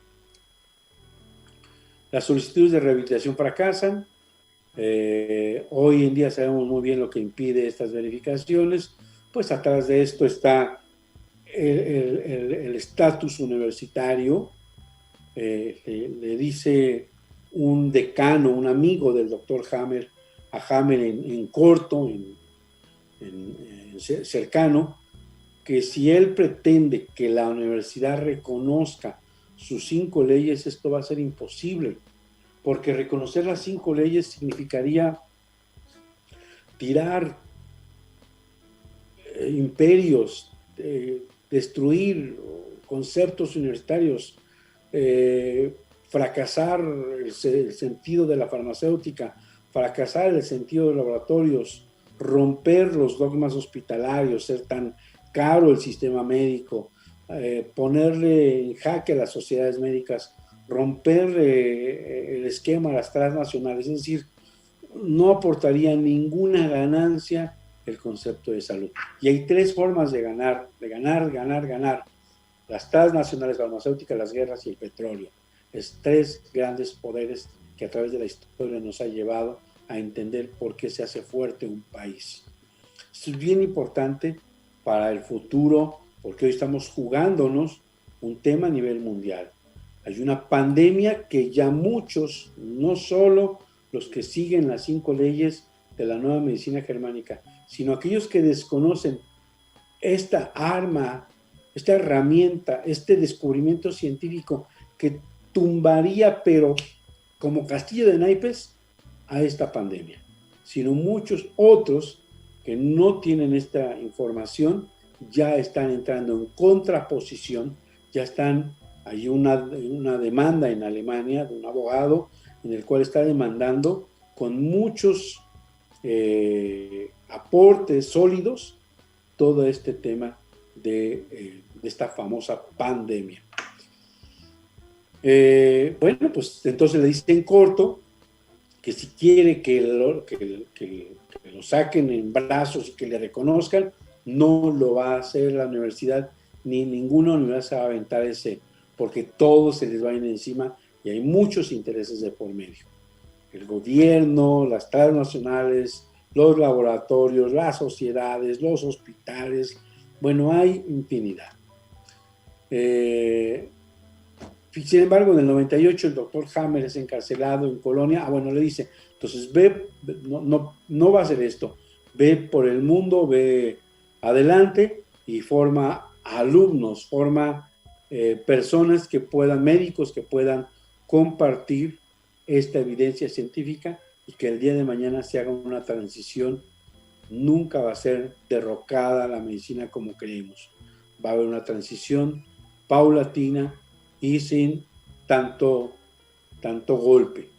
Las solicitudes de rehabilitación fracasan. Hoy en día sabemos muy bien lo que impide estas verificaciones. Pues atrás de esto está el estatus universitario. Le dice un decano, un amigo del doctor Hammer, a Hammer en corto, cercano, que si él pretende que la universidad reconozca sus 5 leyes, esto va a ser imposible, porque reconocer las 5 leyes significaría tirar imperios, destruir conceptos universitarios, fracasar el sentido de la farmacéutica, fracasar el sentido de los laboratorios, romper los dogmas hospitalarios, ser tan caro el sistema médico, ponerle en jaque a las sociedades médicas, romper el esquema a las transnacionales, es decir, no aportaría ninguna ganancia el concepto de salud. Y hay 3 formas de ganar: las transnacionales farmacéuticas, las guerras y el petróleo. Es 3 grandes poderes que a través de la historia nos ha llevado a entender por qué se hace fuerte un país. Esto es bien importante para el futuro, porque hoy estamos jugándonos un tema a nivel mundial. Hay una pandemia que ya muchos, no solo los que siguen las 5 leyes de la nueva medicina germánica, sino aquellos que desconocen esta arma, esta herramienta, este descubrimiento científico que tumbaría, pero como castillo de naipes a esta pandemia, sino muchos otros que no tienen esta información ya están entrando en contraposición, ya están, hay una demanda en Alemania de un abogado en el cual está demandando con muchos aportes sólidos todo este tema de esta famosa pandemia. Bueno, pues entonces le dice en corto que si quiere que lo saquen en brazos y que le reconozcan, no lo va a hacer la universidad, ni ninguna universidad se va a aventar ese, porque todos se les va a ir encima y hay muchos intereses de por medio. El gobierno, las transnacionales, los laboratorios, las sociedades, los hospitales, bueno, hay infinidad. Sin embargo, en el 98 el doctor Hammer es encarcelado en Colonia. Bueno, le dice, entonces ve, no va a hacer esto, ve por el mundo, ve adelante y forma alumnos, forma personas que puedan, médicos que puedan compartir esta evidencia científica y que el día de mañana se haga una transición. Nunca va a ser derrocada la medicina como creemos. Va a haber una transición paulatina y sin tanto golpe.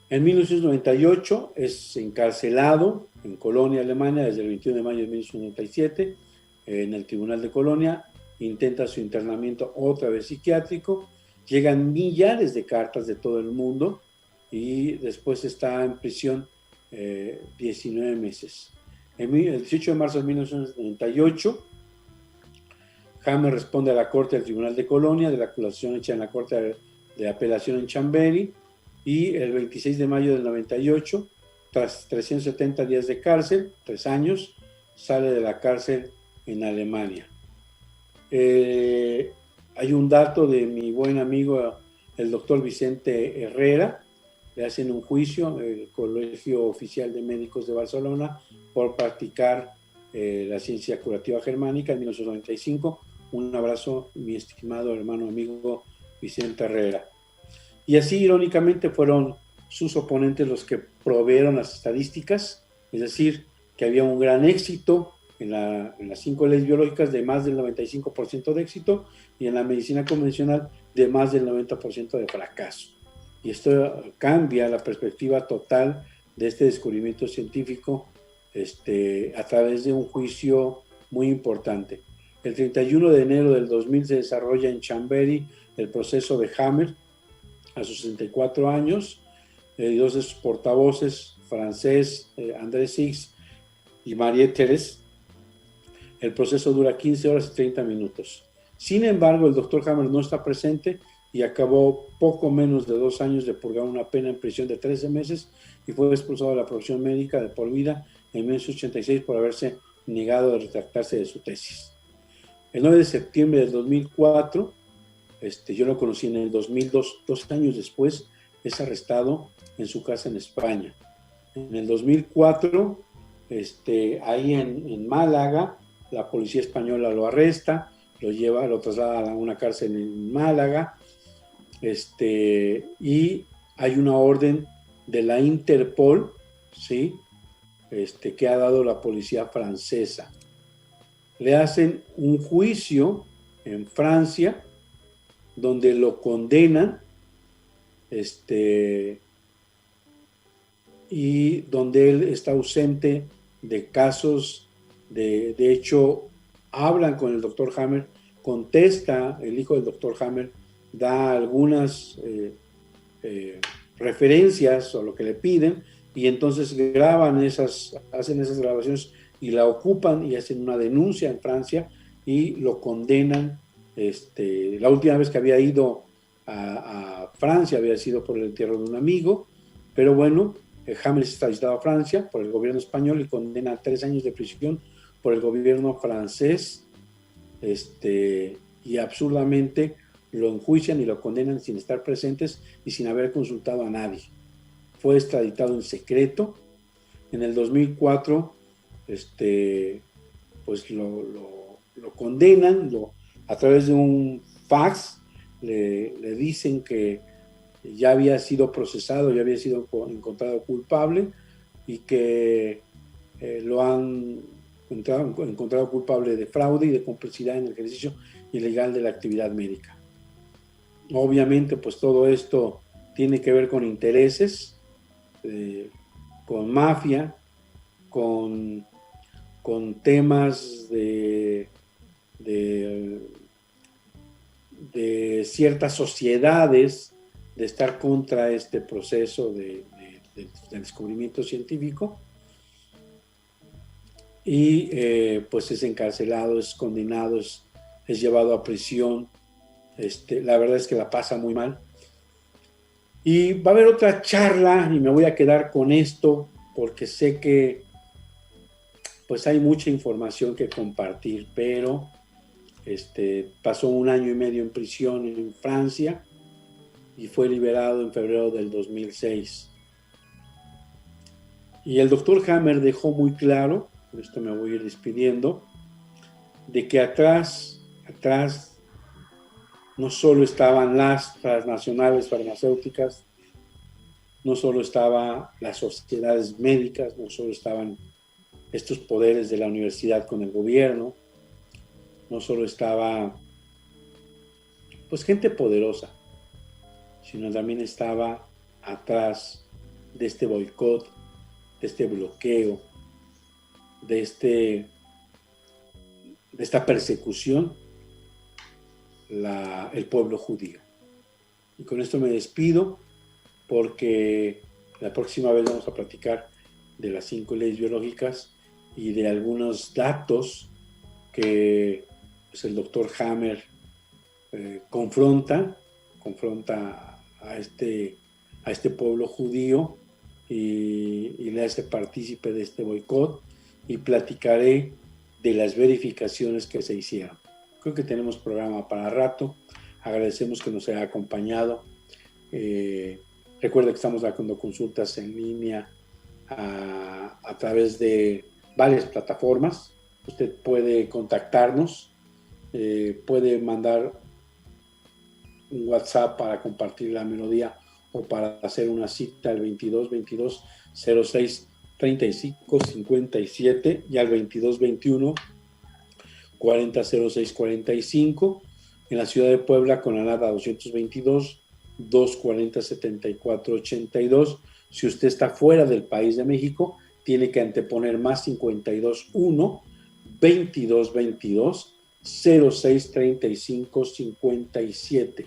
En 1998 es encarcelado en Colonia, Alemania, desde el 21 de mayo de 1997, en el Tribunal de Colonia. Intenta su internamiento otra vez psiquiátrico. Llegan millares de cartas de todo el mundo y después está en prisión 19 meses. El 18 de marzo de 1998, Hammer responde a la Corte del Tribunal de Colonia de la acusación hecha en la Corte de Apelación en Chambéry, y el 26 de mayo del 98, tras 370 días de cárcel, 3 años, sale de la cárcel en Alemania. Hay un dato de mi buen amigo, el doctor Vicente Herrera. Le hacen un juicio, el Colegio Oficial de Médicos de Barcelona, por practicar la ciencia curativa germánica en 1995. Un abrazo, mi estimado hermano amigo Vicente Herrera. Y así, irónicamente, fueron sus oponentes los que proveyeron las estadísticas, es decir, que había un gran éxito en las 5 leyes biológicas, de más del 95% de éxito, y en la medicina convencional de más del 90% de fracaso. Y esto cambia la perspectiva total de este descubrimiento científico a través de un juicio muy importante. El 31 de enero del 2000 se desarrolla en Chambéry el proceso de Hammer a sus 64 años. Dos de sus portavoces, francés André Six y Marie-Thérèse. El proceso dura 15 horas y 30 minutos. Sin embargo, el doctor Hammer no está presente y acabó poco menos de 2 años de purgar una pena en prisión de 13 meses y fue expulsado de la profesión médica de por vida en 1986 por haberse negado a retractarse de su tesis. El 9 de septiembre del 2004, yo lo conocí en el 2002, 2 años después, es arrestado en su casa en España. En el 2004, ahí en Málaga, la policía española lo arresta, lo traslada a una cárcel en Málaga, y hay una orden de la Interpol, ¿sí? Que ha dado la policía francesa. Le hacen un juicio en Francia, donde lo condenan, y donde él está ausente de casos, de hecho, hablan con el doctor Hammer, contesta el hijo del doctor Hammer, da algunas referencias o lo que le piden, y entonces hacen esas grabaciones y la ocupan y hacen una denuncia en Francia y lo condenan. La última vez que había ido a Francia había sido por el entierro de un amigo, pero bueno, Hammer es extraditado a Francia por el gobierno español y condena a 3 años de prisión por el gobierno francés, y absurdamente lo enjuician y lo condenan sin estar presentes y sin haber consultado a nadie. Fue extraditado en secreto. En el 2004, pues lo condenan, a través de un fax le dicen que ya había sido procesado, ya había sido encontrado culpable y que lo han encontrado culpable de fraude y de complicidad en el ejercicio ilegal de la actividad médica. Obviamente, pues todo esto tiene que ver con intereses, con mafia, con temas de ciertas sociedades de estar contra este proceso de descubrimiento científico, y pues es encarcelado, es condenado, es llevado a prisión. La verdad es que la pasa muy mal. Y va a haber otra charla y me voy a quedar con esto porque sé que pues hay mucha información que compartir, pero pasó 1 año y medio en prisión en Francia y fue liberado en febrero del 2006. Y el doctor Hammer dejó muy claro, con esto me voy a ir despidiendo, de que atrás no solo estaban las transnacionales farmacéuticas, no solo estaban las sociedades médicas, no solo estaban estos poderes de la universidad con el gobierno, no solo estaba pues gente poderosa, sino también estaba atrás de este boicot, de este bloqueo, de esta persecución, el pueblo judío. Y con esto me despido porque la próxima vez vamos a platicar de las 5 leyes biológicas y de algunos datos que pues, el doctor Hammer confronta a este pueblo judío y le hace partícipe de este boicot, y platicaré de las verificaciones que se hicieron. Creo que tenemos programa para rato. Agradecemos que nos haya acompañado. Recuerda que estamos dando consultas en línea a través de varias plataformas. Usted puede contactarnos, puede mandar un WhatsApp para compartir la melodía o para hacer una cita al 22 06 35 57 y al 22 21 40 06 45. En la ciudad de Puebla, con ALADA 222 240 74 82. Si usted está fuera del país de México, tiene que anteponer más 52 1 22 22 06 35 57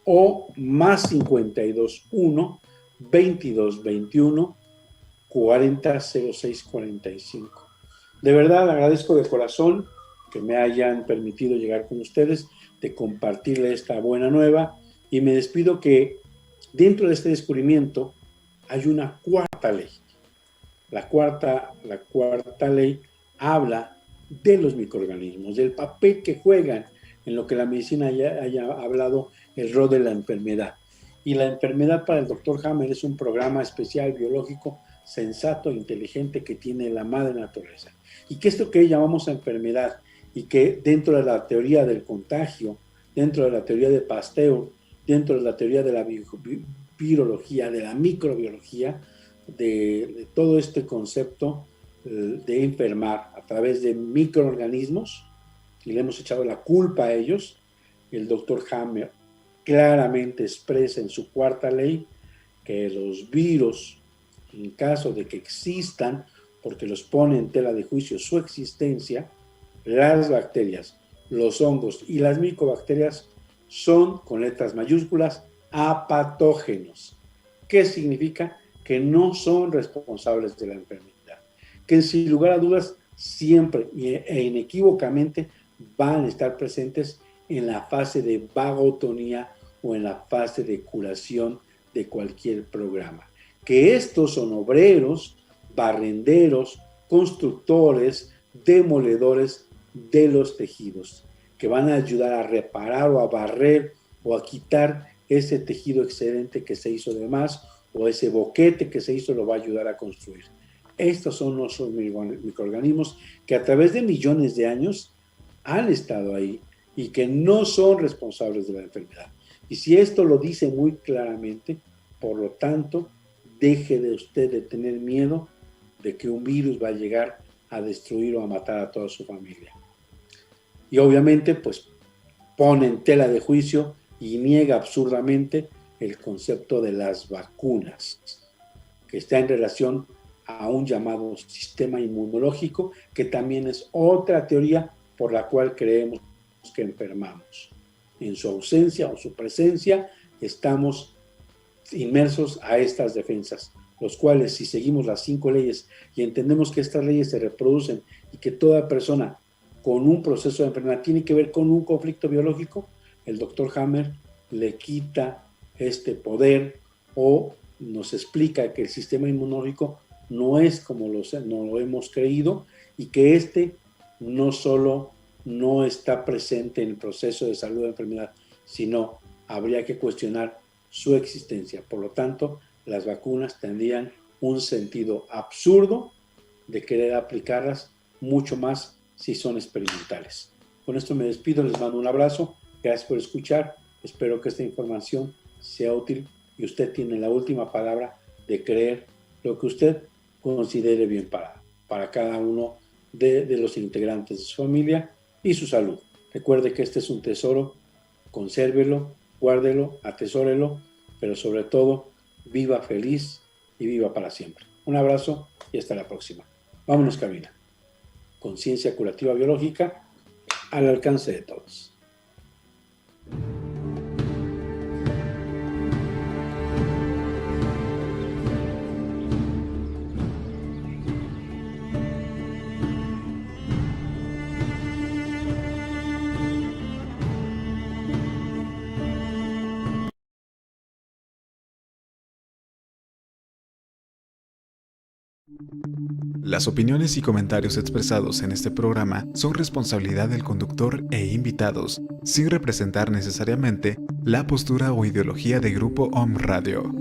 o más 52 1 22 21 40 06 45. De verdad agradezco de corazón que me hayan permitido llegar con ustedes, de compartirle esta buena nueva, y me despido que dentro de este descubrimiento hay una cuarta ley. La cuarta ley habla de los microorganismos, del papel que juegan en lo que la medicina haya hablado, el rol de la enfermedad. Y la enfermedad para el doctor Hammer es un programa especial biológico sensato e inteligente que tiene la madre naturaleza. Y que esto que llamamos enfermedad, y que dentro de la teoría del contagio, dentro de la teoría de Pasteur, dentro de la teoría de la virología, de la microbiología, de todo este concepto de enfermar a través de microorganismos, y le hemos echado la culpa a ellos, el doctor Hammer claramente expresa en su cuarta ley que los virus, en caso de que existan, porque los pone en tela de juicio su existencia, las bacterias, los hongos y las micobacterias son, con letras mayúsculas, apatógenos. ¿Qué significa? Que no son responsables de la enfermedad, que sin lugar a dudas siempre e inequívocamente van a estar presentes en la fase de vagotonía o en la fase de curación de cualquier programa. Que estos son obreros, barrenderos, constructores, demoledores de los tejidos, que van a ayudar a reparar o a barrer o a quitar ese tejido excedente que se hizo de más, o ese boquete que se hizo lo va a ayudar a construir. Estos son nuestros microorganismos que a través de millones de años han estado ahí y que no son responsables de la enfermedad. Y si esto lo dice muy claramente, por lo tanto, deje de usted de tener miedo de que un virus va a llegar a destruir o a matar a toda su familia. Y obviamente, pues, pone en tela de juicio y niega absurdamente el concepto de las vacunas, que está en relación a un llamado sistema inmunológico, que también es otra teoría por la cual creemos que enfermamos. En su ausencia o su presencia estamos inmersos a estas defensas, los cuales, si seguimos las 5 leyes y entendemos que estas leyes se reproducen y que toda persona con un proceso de enfermedad tiene que ver con un conflicto biológico, el doctor Hammer le quita este poder o nos explica que el sistema inmunológico no es como no lo hemos creído y que este no solo no está presente en el proceso de salud de enfermedad, sino habría que cuestionar su existencia. Por lo tanto, las vacunas tendrían un sentido absurdo de querer aplicarlas, mucho más si son experimentales. Con esto me despido, les mando un abrazo, gracias por escuchar, espero que esta información sea útil y usted tiene la última palabra de creer lo que usted considere bien para cada uno de los integrantes de su familia y su salud. Recuerde que este es un tesoro, consérvelo, guárdelo, atesórelo, pero sobre todo, viva feliz y viva para siempre. Un abrazo y hasta la próxima. Vámonos, cabina. Conciencia curativa biológica al alcance de todos. Las opiniones y comentarios expresados en este programa son responsabilidad del conductor e invitados, sin representar necesariamente la postura o ideología de Grupo Om Radio.